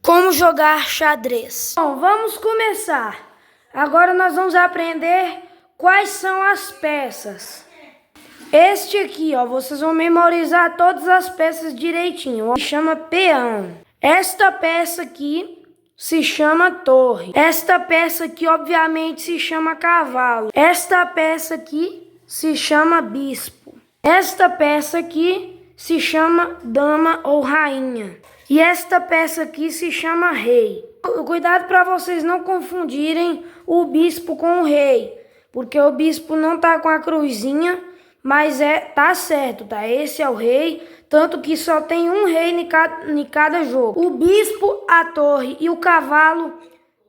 Como jogar xadrez. Bom, vamos começar. Agora nós vamos aprender quais são as peças. Este aqui, ó, vocês vão memorizar todas as peças direitinho. Se chama peão. Esta peça aqui se chama torre. Esta peça aqui, obviamente, se chama cavalo. Esta peça aqui se chama bispo. Esta peça aqui se chama dama ou rainha. E esta peça aqui se chama rei. Cuidado para vocês não confundirem o bispo com o rei, porque o bispo não tá com a cruzinha, mas tá certo, tá? Esse é o rei, tanto que só tem um rei em cada jogo. O bispo, a torre e o cavalo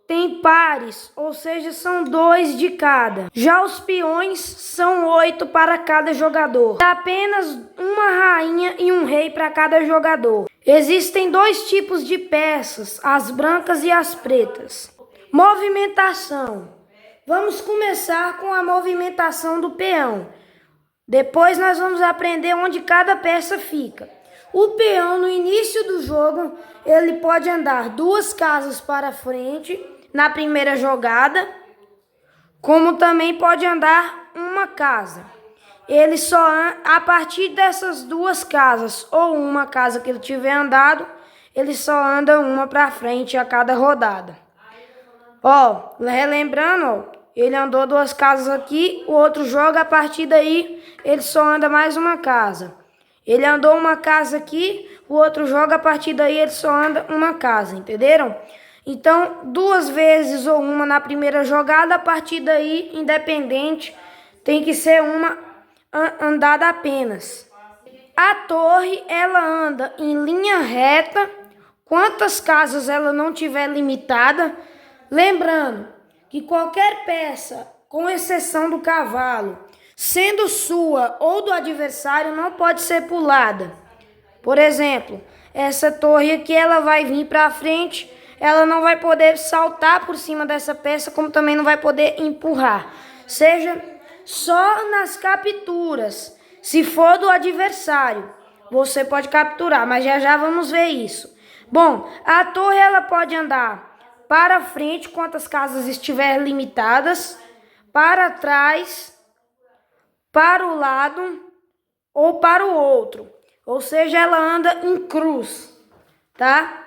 tem pares, ou seja, são 2 de cada. Já os peões são 8 para cada jogador. Apenas uma rainha e um rei para cada jogador. Existem 2 tipos de peças, as brancas e as pretas. Movimentação. Vamos começar com a movimentação do peão. Depois nós vamos aprender onde cada peça fica. O peão, no início do jogo, ele pode andar 2 casas para frente na primeira jogada, como também pode andar uma casa. Ele só a partir dessas 2 casas ou uma casa que ele tiver andado, ele só anda uma para frente a cada rodada. Ó, relembrando, ó, ele andou 2 casas aqui, o outro joga, a partir daí ele só anda mais uma casa. Ele andou uma casa aqui, o outro joga, a partir daí ele só anda uma casa, entenderam? Então, 2 vezes ou uma na primeira jogada, a partir daí, independente, tem que ser uma andada apenas. A torre, ela anda em linha reta, quantas casas ela não tiver limitada. Lembrando que qualquer peça, com exceção do cavalo, sendo sua ou do adversário, não pode ser pulada. Por exemplo, essa torre aqui, ela vai vir para frente, ela não vai poder saltar por cima dessa peça, como também não vai poder empurrar. Seja só nas capturas. Se for do adversário, você pode capturar, mas já vamos ver isso. Bom, a torre ela pode andar para frente, quantas casas estiver limitadas, para trás, para o lado ou para o outro. Ou seja, ela anda em cruz, tá?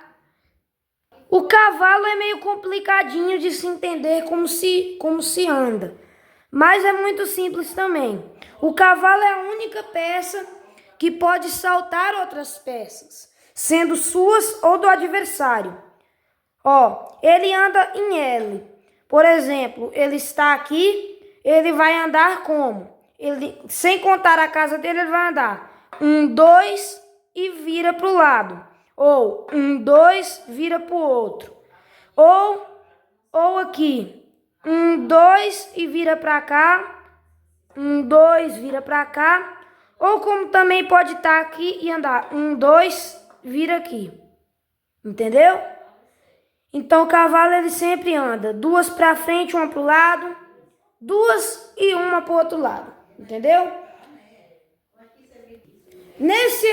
O cavalo é meio complicadinho de se entender como se anda, mas é muito simples também. O cavalo é a única peça que pode saltar outras peças, sendo suas ou do adversário. Ó, ele anda em L. Por exemplo, ele está aqui, ele vai andar como? Ele, sem contar a casa dele, ele vai andar 1, 2 e vira para o lado. Ou 1, 2, vira para o outro. Ou aqui, 1, 2 e vira para cá. 1, 2, vira para cá. Ou como também pode estar aqui e andar 1, 2, vira aqui. Entendeu? Então o cavalo ele sempre anda 2 para frente, 1 para o lado. 2 e 1 para o outro lado. Entendeu? Nesse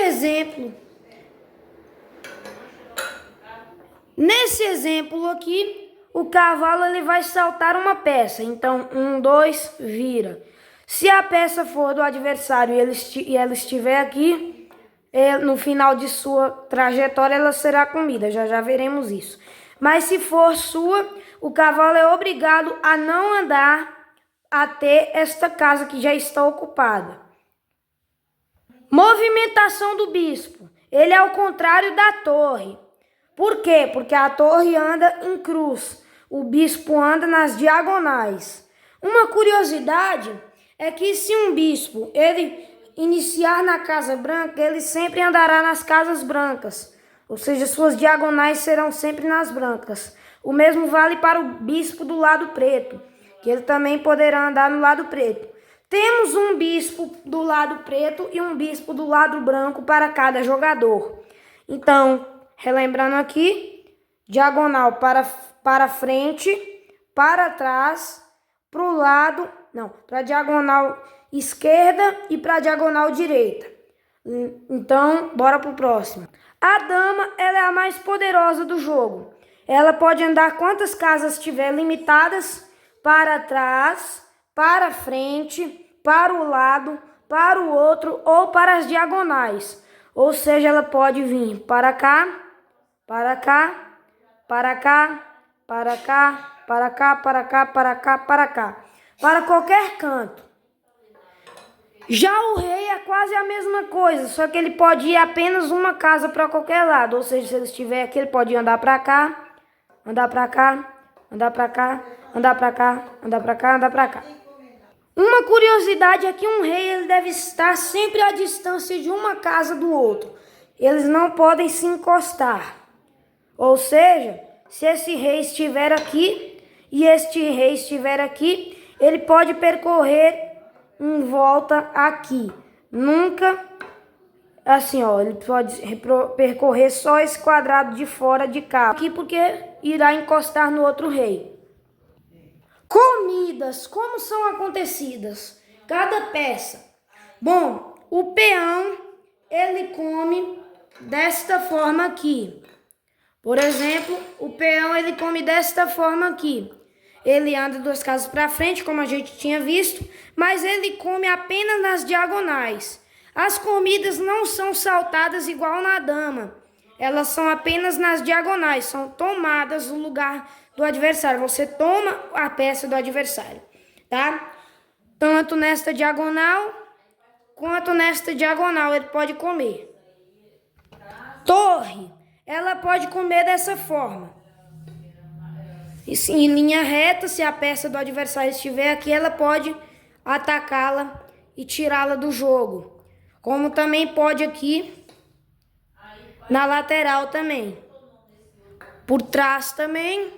exemplo aqui, o cavalo ele vai saltar uma peça. Então, 1, 2, vira. Se a peça for do adversário e ela estiver aqui, no final de sua trajetória, ela será comida. Já veremos isso. Mas se for sua, o cavalo é obrigado a não andar até esta casa que já está ocupada. Movimentação do bispo. Ele é ao contrário da torre. Por quê? Porque a torre anda em cruz, o bispo anda nas diagonais. Uma curiosidade é que se um bispo ele iniciar na casa branca, ele sempre andará nas casas brancas, ou seja, suas diagonais serão sempre nas brancas. O mesmo vale para o bispo do lado preto, que ele também poderá andar no lado preto. Temos um bispo do lado preto e um bispo do lado branco para cada jogador. Então, relembrando aqui, diagonal para frente, para trás, para o lado, não, para a diagonal esquerda e para a diagonal direita. Então, bora para o próximo. A dama, ela é a mais poderosa do jogo. Ela pode andar quantas casas tiver limitadas, para trás, para frente, para o lado, para o outro ou para as diagonais. Ou seja, ela pode vir para cá, para cá, para cá, para cá, para cá, para cá, para cá, para cá, para qualquer canto. Já o rei é quase a mesma coisa, só que ele pode ir apenas uma casa para qualquer lado. Ou seja, se ele estiver aqui, ele pode andar para cá, andar para cá, andar para cá, andar para cá, andar para cá, andar para cá. Uma curiosidade é que um rei ele deve estar sempre à distância de uma casa do outro. Eles não podem se encostar. Ou seja, se esse rei estiver aqui e este rei estiver aqui, ele pode percorrer em volta aqui. Nunca, assim, ó, ele pode percorrer só esse quadrado de fora de cá. Aqui porque irá encostar no outro rei. Comidas, como são acontecidas? Cada peça. Bom, o peão, ele come desta forma aqui. Por exemplo, o peão, ele come desta forma aqui. Ele anda 2 casas para frente, como a gente tinha visto, mas ele come apenas nas diagonais. As comidas não são saltadas igual na dama. Elas são apenas nas diagonais, são tomadas no lugar do adversário. Você toma a peça do adversário, tá? Tanto nesta diagonal, quanto nesta diagonal ele pode comer. Torre, ela pode comer dessa forma. Em linha reta, se a peça do adversário estiver aqui, ela pode atacá-la e tirá-la do jogo. Como também pode aqui na lateral também. Por trás também.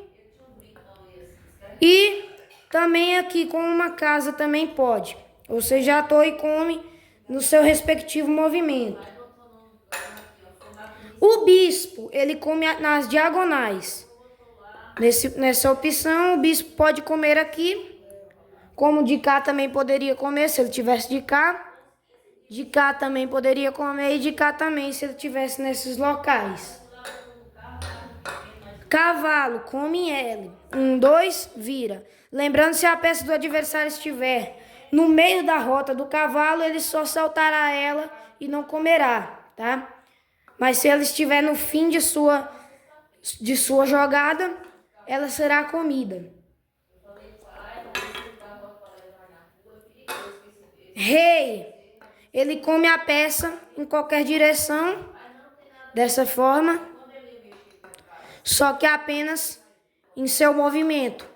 E também aqui com uma casa também pode. Ou seja, a torre come no seu respectivo movimento. O bispo, ele come nas diagonais. Nessa opção, o bispo pode comer aqui, como de cá também poderia comer, se ele tivesse de cá também poderia comer, e de cá também, se ele tivesse nesses locais. Cavalo, come em L. 1, 2, vira. Lembrando, se a peça do adversário estiver no meio da rota do cavalo, ele só saltará ela e não comerá, tá? Mas se ela estiver no fim de sua jogada, ela será comida. Rei, ele come a peça em qualquer direção, dessa forma, só que apenas em seu movimento,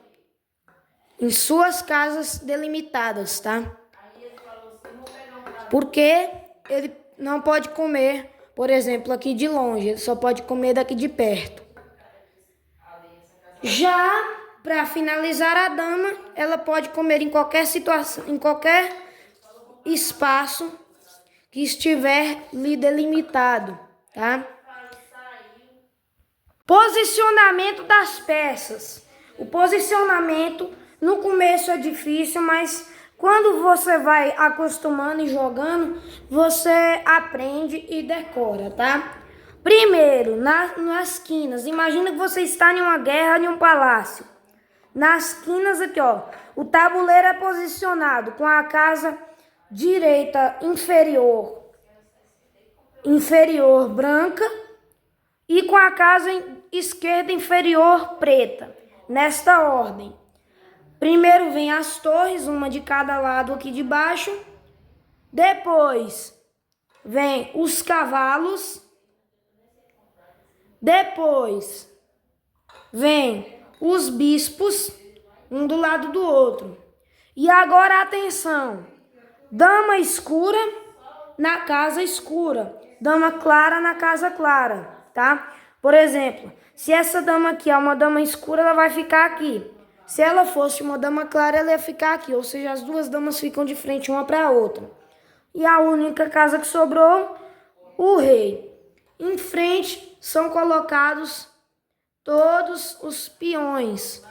em suas casas delimitadas, tá? Porque ele não pode comer, por exemplo, aqui de longe, ele só pode comer daqui de perto. Já para finalizar, a dama, ela pode comer em qualquer situação, em qualquer espaço que estiver lhe delimitado, tá? Posicionamento das peças. O posicionamento no começo é difícil, mas quando você vai acostumando e jogando, você aprende e decora, tá? Primeiro, nas quinas. Imagina que você está em uma guerra, em um palácio. Nas quinas aqui, ó, o tabuleiro é posicionado com a casa direita inferior branca e com a casa esquerda inferior preta, nesta ordem. Primeiro vem as torres, uma de cada lado aqui de baixo. Depois vem os cavalos. Depois vem os bispos, um do lado do outro. E agora atenção, dama escura na casa escura, dama clara na casa clara, tá? Por exemplo, se essa dama aqui é uma dama escura, ela vai ficar aqui. Se ela fosse uma dama clara, ela ia ficar aqui, ou seja, as duas damas ficam de frente uma para a outra. E a única casa que sobrou, o rei. Em frente são colocados todos os peões.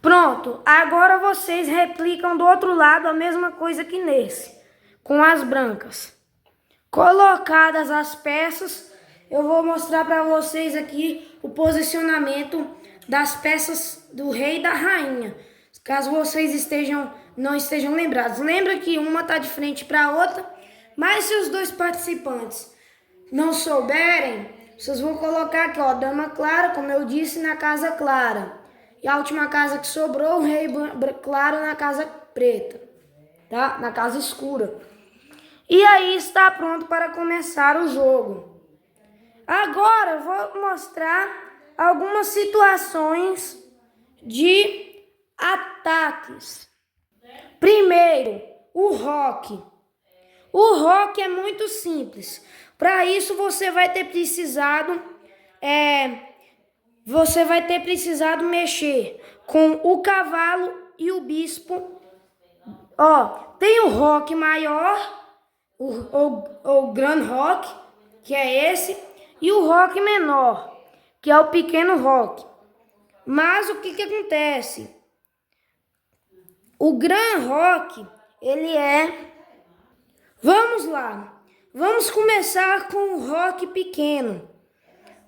Pronto, agora vocês replicam do outro lado a mesma coisa que nesse, com as brancas. Colocadas as peças, eu vou mostrar para vocês aqui o posicionamento das peças do rei e da rainha. Caso vocês não estejam lembrados. Lembra que uma está de frente para a outra, mas se os dois participantes não souberem, vocês vão colocar aqui, ó, dama clara, como eu disse, na casa clara. E a última casa que sobrou, o rei claro na casa preta, tá? Na casa escura. E aí está pronto para começar o jogo. Agora eu vou mostrar algumas situações de ataques. Primeiro, o roque. O roque é muito simples. Para isso você vai ter precisado mexer com o cavalo e o bispo. Ó, tem o roque maior, o Grand Roque, que é esse, e o roque menor, que é o pequeno roque. Mas o que acontece? O Grand Roque, ele é... Vamos lá, vamos começar com o roque pequeno.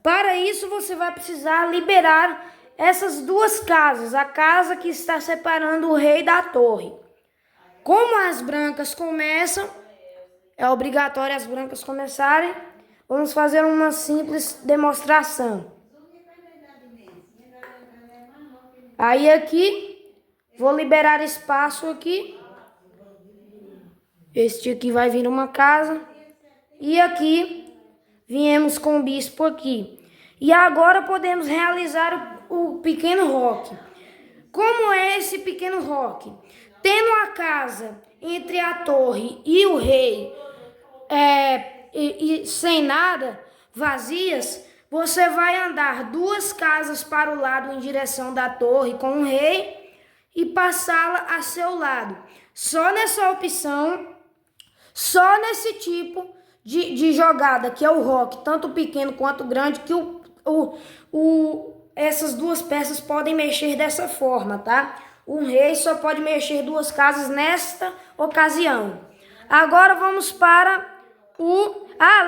Para isso você vai precisar liberar essas duas casas, a casa que está separando o rei da torre. Como as brancas começam, é obrigatório as brancas começarem, vamos fazer uma simples demonstração. Aí aqui, vou liberar espaço aqui. Este aqui vai vir uma casa. E aqui, viemos com o bispo aqui. E agora podemos realizar o pequeno roque. Como é esse pequeno roque? Tendo a casa entre a torre e o rei sem nada, vazias, você vai andar duas casas para o lado em direção da torre com o rei e passá-la a seu lado. Só nessa opção, só nesse tipo de jogada, que é o roque, tanto pequeno quanto grande, que essas duas peças podem mexer dessa forma, tá? O rei só pode mexer duas casas nesta ocasião. Agora vamos para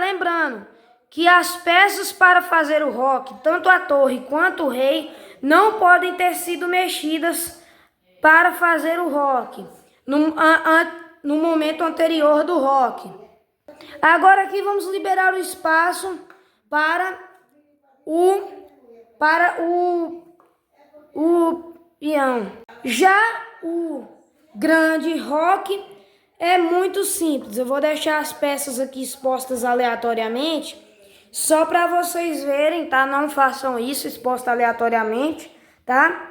lembrando que as peças para fazer o roque, tanto a torre quanto o rei, não podem ter sido mexidas para fazer o roque no momento anterior do roque. Agora aqui vamos liberar o espaço para o peão. Já o grande roque é muito simples. Eu vou deixar as peças aqui expostas aleatoriamente, só para vocês verem, tá? Não façam isso exposta aleatoriamente, tá?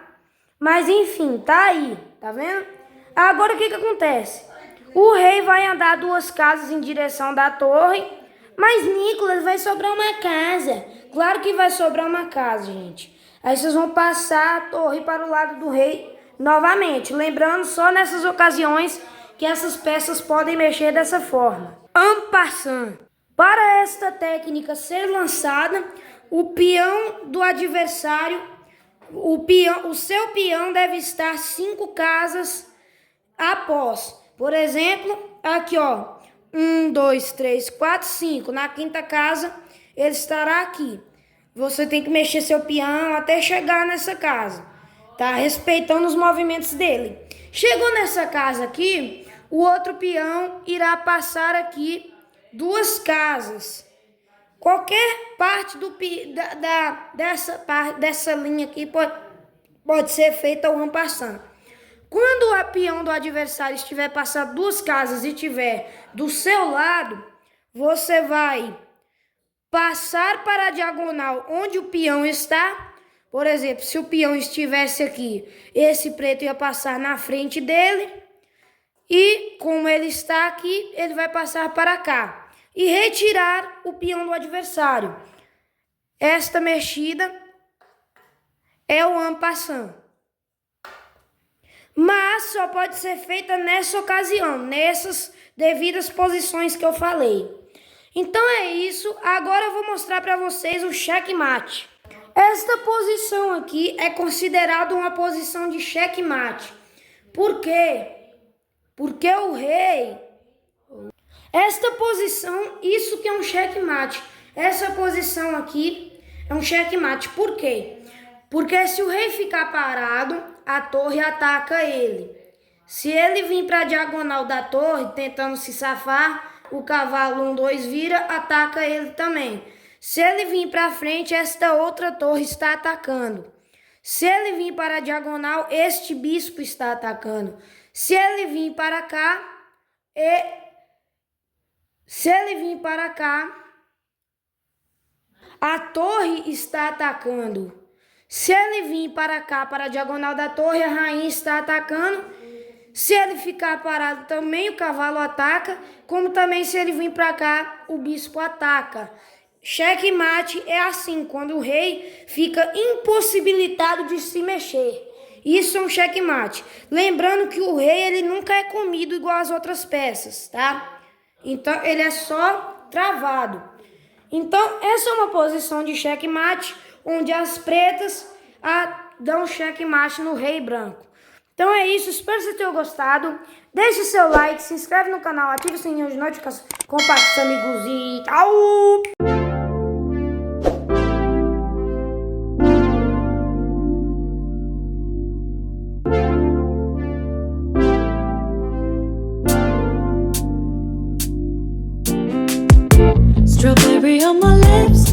Mas enfim, tá aí, tá vendo? Agora o que acontece? O rei vai andar duas casas em direção da torre, mas Nicolas, vai sobrar uma casa. Claro que vai sobrar uma casa, gente. Aí vocês vão passar a torre para o lado do rei novamente. Lembrando, só nessas ocasiões que essas peças podem mexer dessa forma. En passant. Para esta técnica ser lançada, o peão do adversário, o seu peão deve estar 5 casas após. Por exemplo, aqui ó, 1, 2, 3, 4, 5. Na quinta casa, ele estará aqui. Você tem que mexer seu peão até chegar nessa casa, tá? Respeitando os movimentos dele. Chegou nessa casa aqui, o outro peão irá passar aqui 2 casas. Qualquer parte dessa linha aqui pode ser feita o en passant. Quando o peão do adversário estiver passando 2 casas e estiver do seu lado, você vai passar para a diagonal onde o peão está. Por exemplo, se o peão estivesse aqui, esse preto ia passar na frente dele. E como ele está aqui, ele vai passar para cá e retirar o peão do adversário. Esta mexida é o en passant. Mas só pode ser feita nessa ocasião, nessas devidas posições que eu falei. Então é isso. Agora eu vou mostrar para vocês o checkmate. Esta posição aqui é considerada uma posição de xeque-mate. Por quê? Porque o rei... Esta posição, isso que é um xeque-mate. Essa posição aqui é um xeque-mate. Por quê? Porque se o rei ficar parado, a torre ataca ele. Se ele vir para a diagonal da torre, tentando se safar, o cavalo 1, 2 vira, ataca ele também. Se ele vir para frente, esta outra torre está atacando. Se ele vir para a diagonal, este bispo está atacando. Se ele vir para cá, a torre está atacando. Se ele vir para cá, para a diagonal da torre, a rainha está atacando. Se ele ficar parado também, o cavalo ataca. Como também se ele vir para cá, o bispo ataca. Xeque-mate é assim, quando o rei fica impossibilitado de se mexer. Isso é um xeque-mate. Lembrando que o rei ele nunca é comido igual as outras peças, tá? Então ele é só travado. Então essa é uma posição de xeque-mate, onde as pretas dão xeque-mate no rei branco. Então é isso, espero que você tenha gostado. Deixe seu like, se inscreve no canal, ative o sininho de notificação, compartilhe com seus amigos e tchau! Strawberry on my lips,